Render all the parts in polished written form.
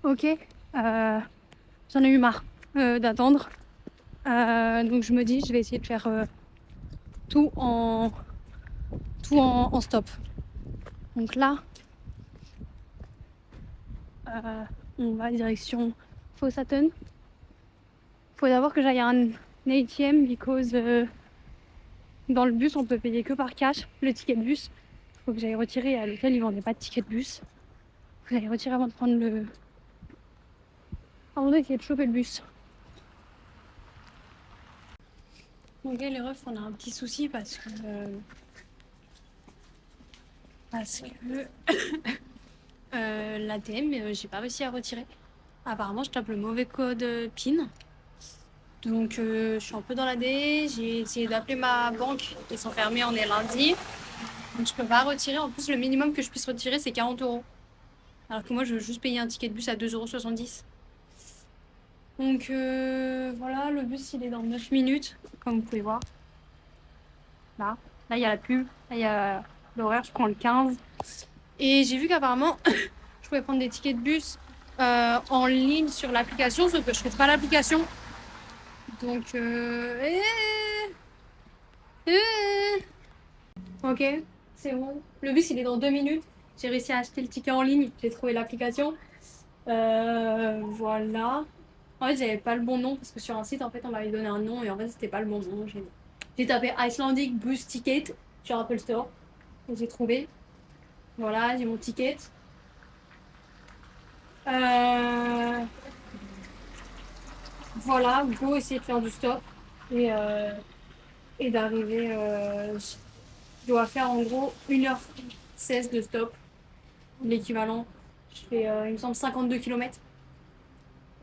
Ok, j'en ai eu marre d'attendre. Donc je me dis, je vais essayer de faire tout en en stop. Donc là, on va direction Fossatun. Faut d'abord que j'aille à un ATM because dans le bus on peut payer que par cash le ticket de bus. Faut que j'aille retirer à l'hôtel, ils vendaient pas de ticket de bus. Faut que j'aille retirer avant de prendre le. Avant d'essayer de choper le bus. Ok les refs, on a un petit souci parce que l'ATM j'ai pas réussi à retirer. Apparemment je tape le mauvais code PIN. Donc je suis un peu dans la D, j'ai essayé d'appeler ma banque, ils sont fermés, on est lundi. Donc je peux pas retirer, en plus le minimum que je puisse retirer c'est 40 €. Alors que moi je veux juste payer un ticket de bus à 2,70 €. Donc voilà, le bus il est dans 9 minutes, comme vous pouvez voir. Là il y a la pub, là il y a l'horaire, je prends le 15. Et j'ai vu qu'apparemment je pouvais prendre des tickets de bus en ligne sur l'application, sauf que je trouve pas l'application. Donc ok, c'est bon. Le bus il est dans 2 minutes. J'ai réussi à acheter le ticket en ligne, j'ai trouvé l'application. Voilà. En fait, j'avais pas le bon nom parce que sur un site, en fait, on m'avait donné un nom et en fait, c'était pas le bon nom. J'ai tapé Icelandic Bus Ticket sur Apple Store et j'ai trouvé. Voilà, j'ai mon ticket. Euh, voilà, go essayer de faire du stop et d'arriver. Je dois faire en gros 1h16 de stop. L'équivalent, je fais, il me semble, 52 km.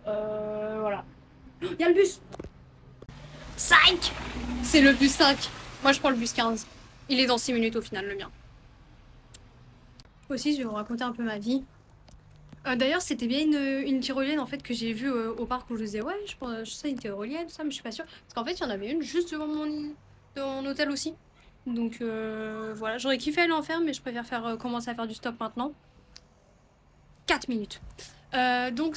Voilà. Il y a le bus 5. C'est le bus 5. Moi, je prends le bus 15. Il est dans 6 minutes au final, le mien. Aussi, je vais vous raconter un peu ma vie. D'ailleurs, c'était bien une tyrolienne en fait que j'ai vue au parc où je disais ouais, je pense je sais une tyrolienne, ça, mais je suis pas sûre. Parce qu'en fait, il y en avait une juste devant mon hôtel aussi. Donc voilà, j'aurais kiffé aller en faire, mais je préfère commencer à faire du stop maintenant. 4 minutes. Donc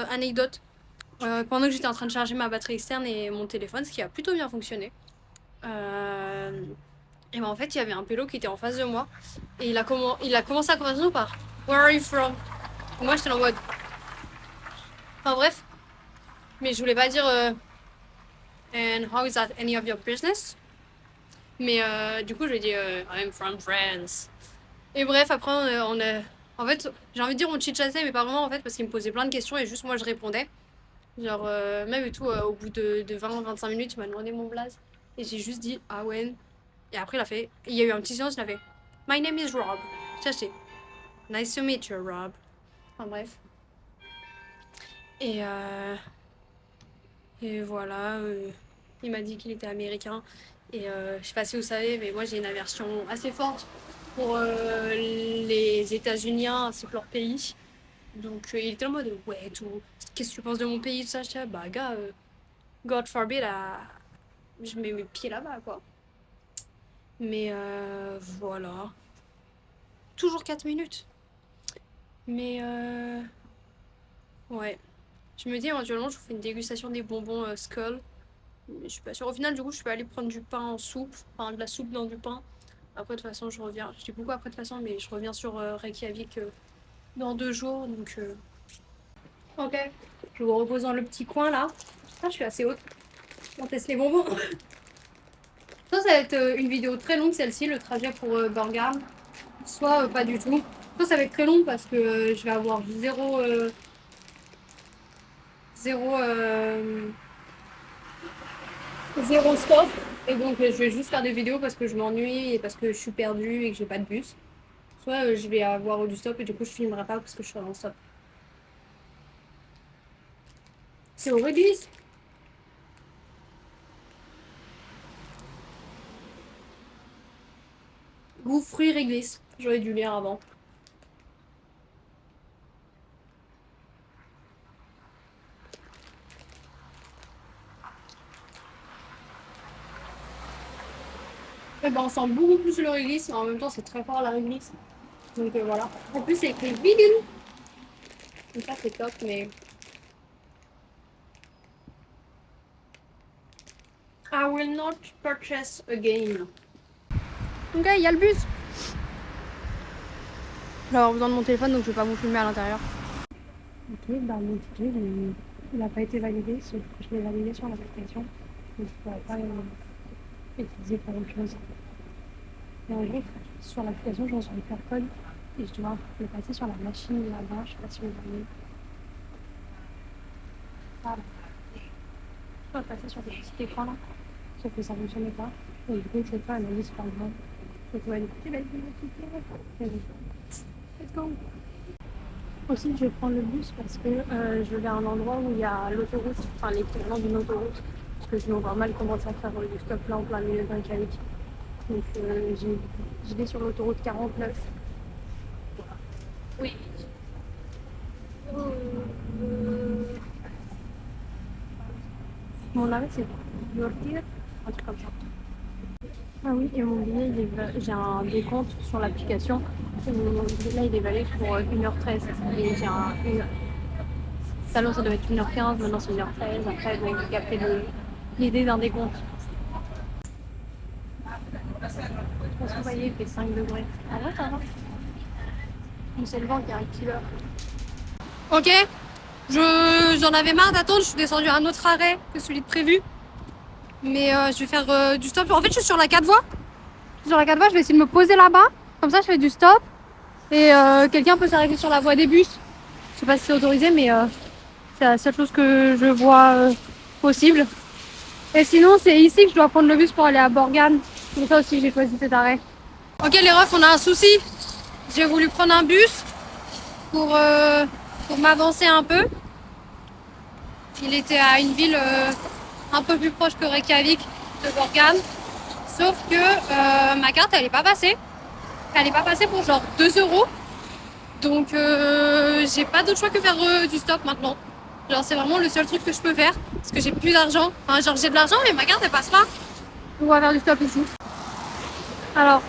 anecdote. Pendant que j'étais en train de charger ma batterie externe et mon téléphone, ce qui a plutôt bien fonctionné. Et ben en fait, il y avait un pélo qui était en face de moi. Et il a commencé la conversation par Where are you from? Et moi, j'étais en mode. Enfin bref. Mais je voulais pas dire And how is that any of your business? Mais du coup, je lui ai dit I'm from France. Et bref, après, en fait, j'ai envie de dire on chit-chatait, mais pas vraiment en fait, parce qu'il me posait plein de questions et juste moi je répondais. Genre, même et tout, au bout de 20-25 minutes, il m'a demandé mon blaze. Et j'ai juste dit ah ouais. Et après, il y a eu un petit silence, il a fait My name is Rob. Ça, c'est Nice to meet you, Rob. Enfin bref. Et, et voilà, il m'a dit qu'il était américain. Et je sais pas si vous savez, mais moi j'ai une aversion assez forte pour les États-Unis ainsi que leur pays. Donc il était en mode ouais, tout. Qu'est-ce que tu penses de mon pays? Tout ça, je dis, bah gars, God forbid, je mets mes pieds là-bas quoi. Mais voilà. Toujours 4 minutes. Mais ouais. Je me dis éventuellement, je vous fais une dégustation des bonbons Skull. Mais je suis pas sûre. Au final, du coup, je peux aller prendre du pain en soupe. Enfin, de la soupe dans du pain. Après, de toute façon, je reviens. Je dis beaucoup après, de toute façon, mais je reviens sur Reykjavik dans 2 jours. Donc, ok. Je vous repose dans le petit coin là. Ah, je suis assez haute. On teste les bonbons. Soit ça va être une vidéo très longue, celle-ci, le trajet pour Borgard. Soit pas du tout. Soit ça va être très long parce que je vais avoir zéro, zéro stop. Et donc je vais juste faire des vidéos parce que je m'ennuie et parce que je suis perdue et que j'ai pas de bus. Soit je vais avoir du stop et du coup je filmerai pas parce que je serai en stop. C'est au réglisse. Goût fruits réglisse. J'aurais dû lire avant. Eh ben, on sent beaucoup plus le réglisse, mais en même temps c'est très fort la réglisse. Donc voilà. En plus, c'est écrit vegan. Donc ça, c'est top, mais. I will not purchase again. Ok, il y a le bus. Je vais avoir besoin de mon téléphone, donc je vais pas vous filmer à l'intérieur. Ok, bah mon ticket, il n'a pas été validé, sauf que je l'ai validé sur l'application. Donc je ne pourrais pas l'utiliser pour autre chose. Et en gros, sur l'application, je reçois le QR code et je dois le passer sur la machine là-bas. Je sais pas si vous voyez. Voilà. Je dois le passer sur le petit écran là. Sauf que ça ne fonctionnait pas. Et du coup, je fais un avis super grand. Donc ouais, c'est belle let's go. Aussi, je vais prendre le bus parce que je vais à un endroit où il y a l'autoroute, enfin l'équivalent d'une autoroute. Parce que je me vois mal commencer à faire du stop là en plein milieu d'un Reykjavik. Donc je vais sur l'autoroute 49. Oui. Mon arrêt c'est Yortir, un truc comme ça. Ah oui, et mon billet, j'ai un décompte sur l'application. Et mon billet là, il est valide pour 1h13. Et j'ai tout à l'heure, ça devait être 1h15, maintenant c'est 1h13. Après, donc j'ai capté l'idée d'un décompte. Je sais pas si vous voyez, il fait 5 degrés. En vrai, ça va. Mais c'est le vent qui est un killer. Ok, j'en avais marre d'attendre. Je suis descendue à un autre arrêt que celui de prévu. Mais je vais faire du stop. En fait, je suis sur la 4 voies. Sur la 4 voies, je vais essayer de me poser là-bas. Comme ça, je fais du stop. Et quelqu'un peut s'arrêter sur la voie des bus. Je sais pas si c'est autorisé, mais c'est la seule chose que je vois possible. Et sinon, c'est ici que je dois prendre le bus pour aller à Borgane. C'est pour ça aussi que j'ai choisi cet arrêt. Ok les refs, on a un souci. J'ai voulu prendre un bus pour m'avancer un peu. Il était à une ville un peu plus proche que Reykjavik, de Borgane. Sauf que ma carte, elle est pas passée. Elle est pas passée pour genre 2 €. Donc j'ai pas d'autre choix que faire du stop maintenant. Genre c'est vraiment le seul truc que je peux faire. Parce que j'ai plus d'argent. Enfin genre j'ai de l'argent mais ma carte elle passe pas. On va faire du stop ici. Alors,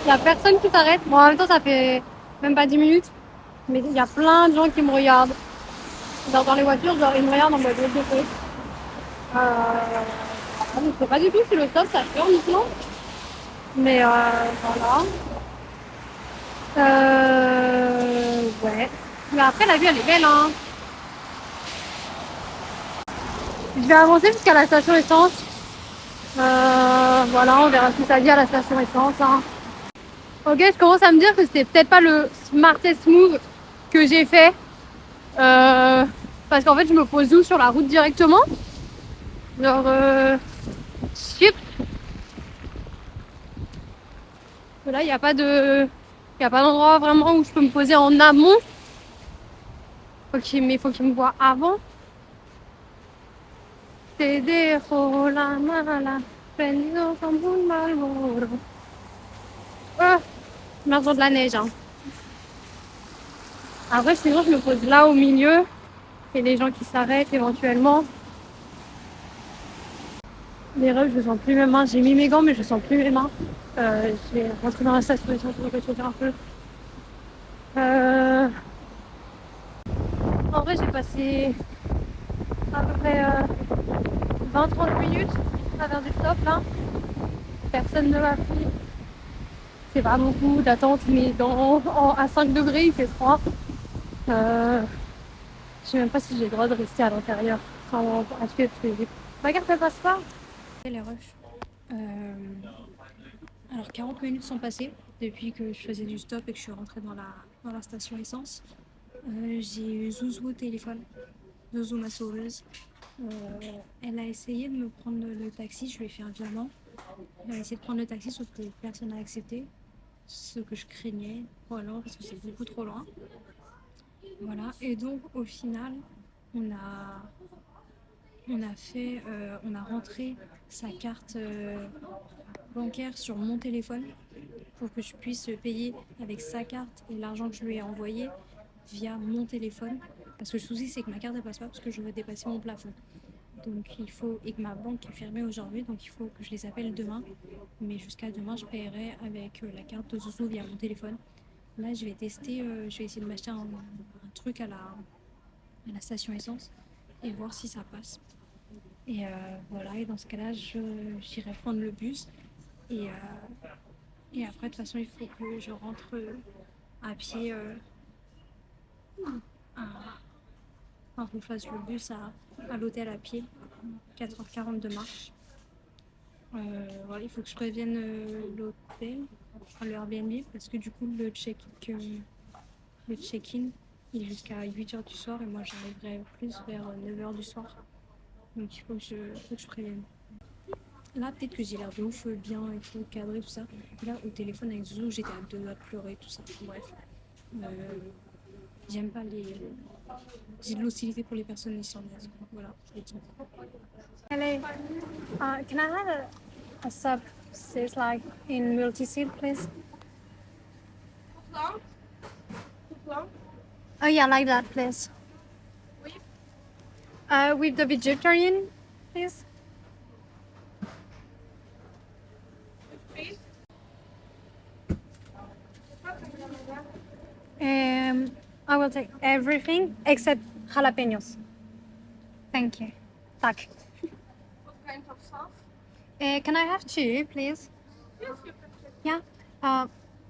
il y a personne qui s'arrête. Bon en même temps ça fait même pas 10 minutes. Mais il y a plein de gens qui me regardent. Genre dans les voitures, genre ils me regardent en mode de feu. Je ne sais pas du tout si le stop ça fait uniquement. Mais voilà. Ouais. Mais après la vue elle est belle hein. Je vais avancer jusqu'à la station essence. Voilà, on verra ce que ça dit à la station essence. Hein. Ok, je commence à me dire que c'était peut-être pas le smartest move que j'ai fait. Parce qu'en fait, je me pose où sur la route directement. Genre, shit. Là, il n'y a pas d'endroit vraiment où je peux me poser en amont. Mais il faut qu'il me voit avant. Te dejo la mala, prendido como un Marlboro. Marche de la neige. Hein. Après, sinon, je me pose là au milieu. Et les gens qui s'arrêtent éventuellement. Les refs, je sens plus mes mains. J'ai mis mes gants, mais je sens plus mes mains. Je vais rentrer dans la station essence pour réchauffer un peu. En vrai, j'ai passé à peu près 20-30 minutes à faire du stop là. Personne ne m'a pris. C'est pas beaucoup d'attente, mais à 5 degrés, il fait froid. Je sais même pas si j'ai le droit de rester à l'intérieur. Enfin, parce que ma carte ne passe pas. Les refs. Alors 40 minutes sont passées depuis que je faisais du stop et que je suis rentrée dans la station essence. J'ai eu Zouzou au téléphone. Zouzou, ma sauveuse. Elle a essayé de me prendre le taxi, je lui ai fait un virement. Elle a essayé de prendre le taxi, sauf que personne n'a accepté. Ce que je craignais, voilà, parce que c'est beaucoup trop loin. Voilà, et donc au final, on a rentré sa carte bancaire sur mon téléphone pour que je puisse payer avec sa carte et l'argent que je lui ai envoyé via mon téléphone. Parce que le souci, c'est que ma carte ne passe pas parce que je veux dépasser mon plafond. Donc et que ma banque est fermée aujourd'hui, donc il faut que je les appelle demain. Mais jusqu'à demain, je paierai avec la carte de Zouzou via mon téléphone. Là, je vais tester, je vais essayer de m'acheter un truc à la station essence et voir si ça passe. Et voilà, et dans ce cas-là, j'irai prendre le bus. Et, et après, de toute façon, il faut que je rentre à pied. Enfin, que je fasse le bus à l'hôtel à pied. 4h40 de marche. Voilà, il faut que je prévienne l'hôtel, enfin, le Airbnb, parce que du coup, le check-in, il est jusqu'à 8h du soir et moi, j'arriverai plus vers 9h du soir. Donc, il faut que je prévienne. Là, peut-être que j'ai l'air de ouf, bien et tout, cadré, tout ça. Et là, au téléphone avec Zouzou, j'étais à deux doigts de pleurer, tout ça. Bref. J'aime pas les. J'ai de l'hostilité pour les personnes islandaises. Voilà, je l'ai dit. Hello. Can I have a sub seat like in multi-seat, please? Oh yeah, like that, please. With the vegetarian, please. I will take everything except jalapenos. Thank you. Tak. What kind of sauce? Can I have two, please? Yes, you can check. Yeah.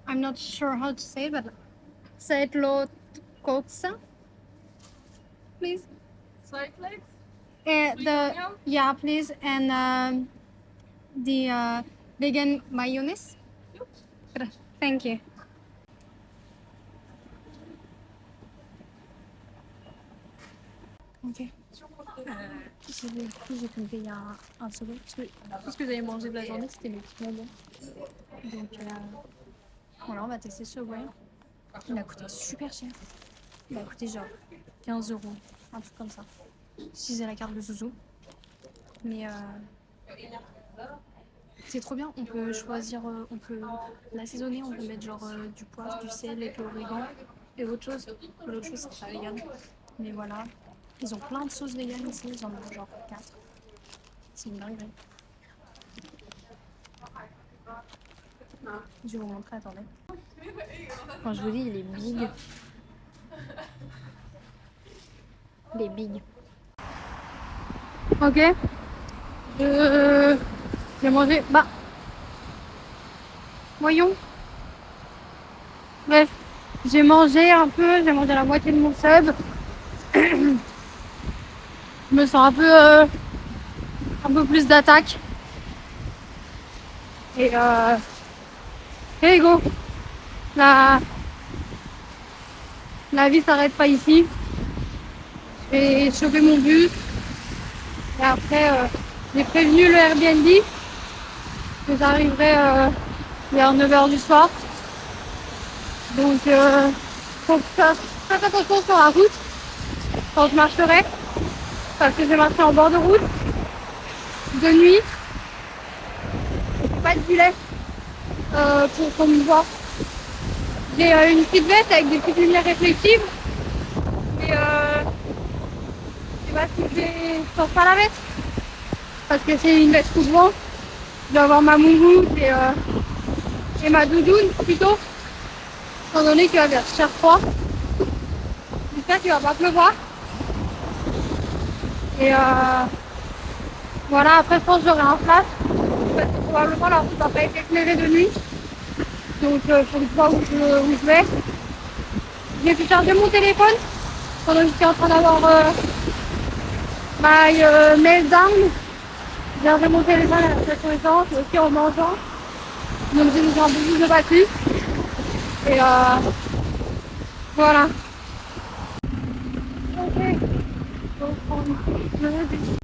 I'm not sure how to say it, but say it loud, koksa, please. Side legs? The yeah, please, and the vegan mayonnaise. Thank you. Ok. J'ai compté il y a un second. Tout ce que j'avais mangé de la journée, c'était mes petits bonbons. Donc voilà, on va tester ce Subway. Il a coûté super cher. Il a coûté genre 15 €, un truc comme ça. Si j'ai la carte de Zouzou. Mais c'est trop bien. On peut choisir, on peut l'assaisonner, on peut mettre genre du poivre, du sel et de l'origan et autre chose. L'autre chose, c'est pas vegan. Mais voilà. Ils ont plein de sauces vegan ici, ils en ont genre 4. C'est une dinguerie. Je vais vous montrer, attendez. Quand je vous dis, il est big. Il est big. Ok. J'ai mangé. Bah. Voyons. Bref. J'ai mangé un peu, j'ai mangé la moitié de mon sub. Je me sens un peu plus d'attaque. Et hey go, la vie s'arrête pas ici. Je vais choper mon bus. Et après, j'ai prévenu le Airbnb que j'arriverai vers 9h du soir. Donc, faut faire très attention sur la route quand je marcherai. Parce que je vais marcher en bord de route, de nuit. J'ai pas de gilet pour qu'on me voit. J'ai une petite veste avec des petites lumières réflexives. Mais je sais pas si je vais sortir pas la veste. Parce que c'est une veste couvre-vent. Je dois avoir ma moumoute et ma doudoune plutôt. Étant donné qu'il va faire froid. J'espère qu'il va pas pleuvoir. Et voilà, après je pense que j'aurai un flash. Parce que probablement la route va pas être éclairée de nuit. Donc il faut que je vois où je vais. J'ai pu charger mon téléphone pendant que j'étais en train d'avoir my meltdown. J'ai chargé mon téléphone à la station essence aussi en mangeant. Donc j'ai mis un peu plus de batterie. Et voilà. Ok. Donc on le bus.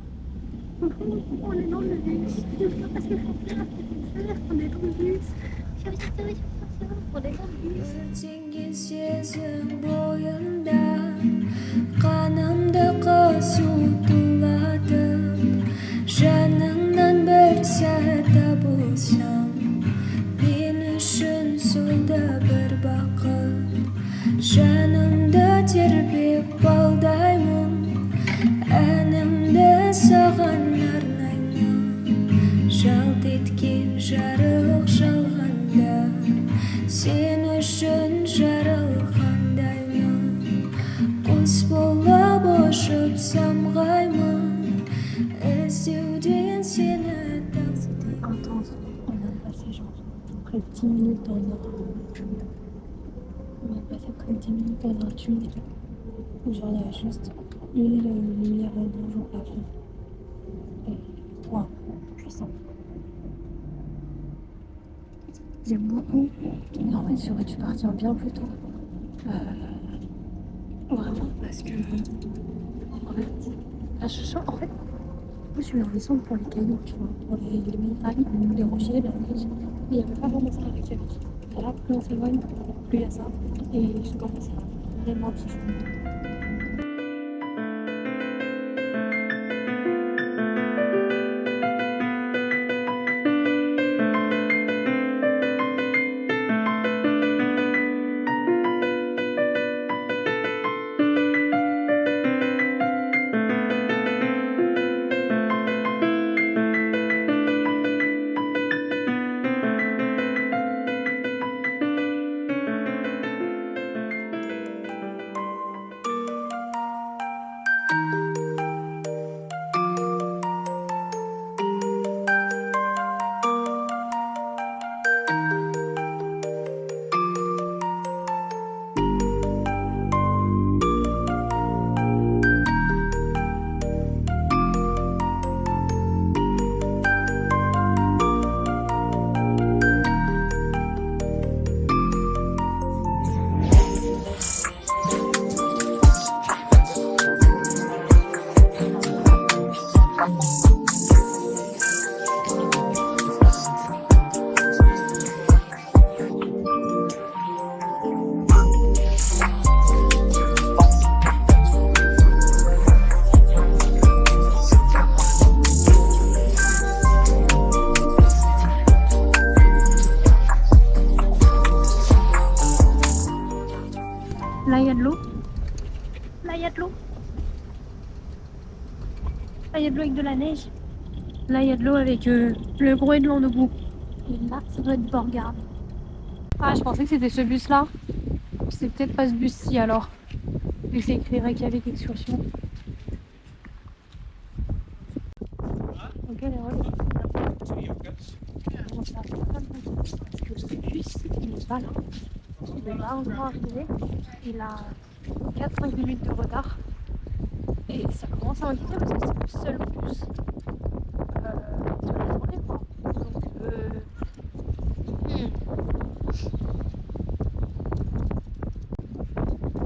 On est dans le bus. On est dans le bus. On est dans le bus. Cengiz yazın boyunda kanımda kasutuladım. Canından bir sahada bulsam ben üçün solda bir bakıp canımda terpip baldayım. Әнімді саған арнаймын жалт еткен жарық жалғанда сен үшін шып самғаймын іздеуден сені тағзым Intense. On a passé genre près de 10 minutes dans un... On a passé près de 10 minutes dans un tunnel où genre il y avait juste une lumière rouge au plafond. Et waouh, puissant. J'aime beaucoup. Mais en fait, j'aurais dû partir bien plus tôt. Vraiment, parce que en fait, là, je sens en fait, moi, je suis l'impression pour les cailloux, tu vois, pour les montagnes, les rochers, la neige. Mais il n'y avait pas vraiment ça avec elle. Et là, plus on s'éloigne, plus il y a ça. Et je commence à vraiment kiffer. Là, il y a de l'eau. Là, il y a de l'eau. Là, il y a de l'eau avec de la neige. Là, il y a de l'eau avec le gros élan debout. Et là, ça doit être Borgard. Ah, je pensais que c'était ce bus-là. C'est peut-être pas ce bus-ci alors. Vu que c'est écrit Reykjavik Excursion. Ok, les relais. Comment ça va? Parce que ce bus, il est pas là. Il est pas encore arrivé. Il a 4-5 minutes de retard. Et ça commence à m'inquiéter parce que c'est le seul bus sur la journée, quoi. Donc,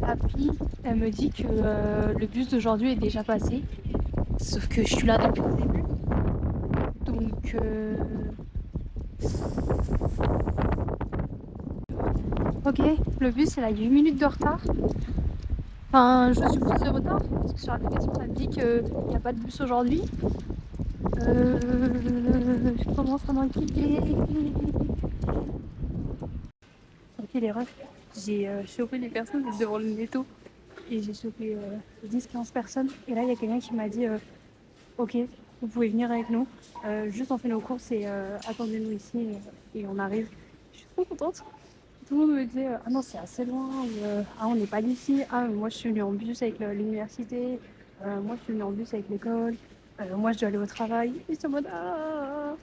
L'appli, elle me dit que le bus d'aujourd'hui est déjà passé. Sauf que je suis là depuis le début. Donc, ok, le bus il a 8 minutes de retard. Enfin, je suis plus de retard parce que sur l'application ça me dit qu'il n'y a pas de bus aujourd'hui. Je commence à m'inquiéter. Ok les refs, j'ai chopé les personnes devant le netto et j'ai chopé 10-15 personnes. Et là il y a quelqu'un qui m'a dit ok, vous pouvez venir avec nous. Juste on fait nos courses et attendez-nous ici et on arrive. Je suis trop contente. Tout le monde me disait ah non c'est assez loin, ah on n'est pas d'ici, ah moi je suis venue en bus avec l'université, moi je suis venue en bus avec l'école, moi je dois aller au travail. Et c'est en mode ah.